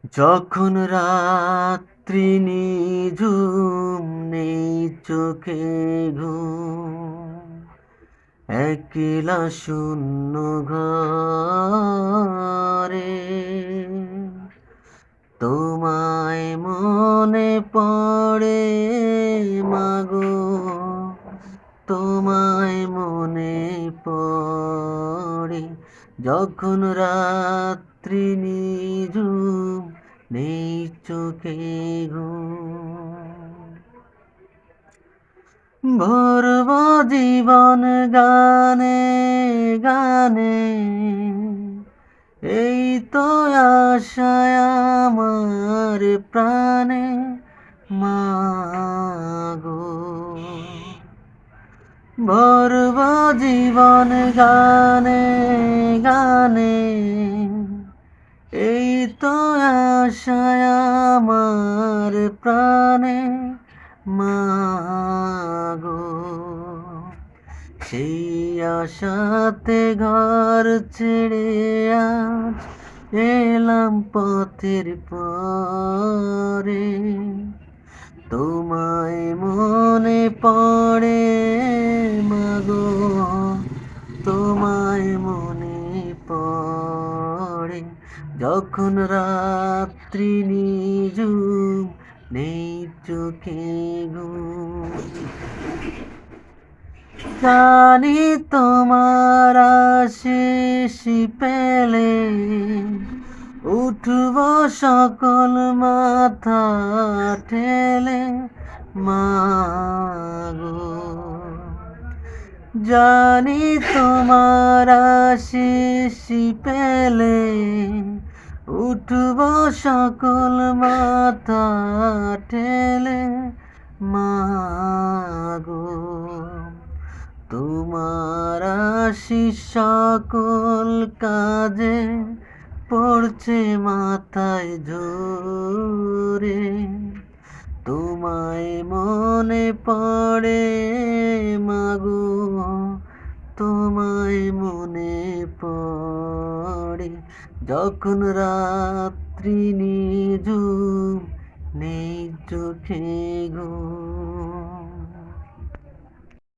যখন রাত্রি নিঝুম নেই চোখে ঘুম, একলা শূন্য ঘরে তোমায় মনে পড়ে মাগো, তোমায় মনে পড়ে। যখন রাত্রি নিঝুম নেই চোখে ঘুম, ভরব জীবন গানে গানে, এই তো আশায় আমার প্রাণে মাগো। ভরব জীবন গানে গানে, এই তো আশায় আমার প্রাণে মাগো। সেই আশাতে ঘর ছেড়ে আজ এলাম পথের পরে, তোমায় মনে পড়ে মাগো, তোমায় মনে পড়ে। যখন রাত্রি নিঝুম নেই চোখে ঘুম, জানি তোমার আশিস পেলে উঠব সকল মাথা ঠেলে মাগো। জানি তোমার আশিস পেলে উঠব সকল মাথা ঠেলে মাগো। তোমার আশিস সকল কাজে পড়ছে মাথায় ঝরে, তোমায় মনে পড়ে মাগো, তোমায় মনে পড়ে। যখন রাত্রি নিঝুম নেই চোখে ঘুম।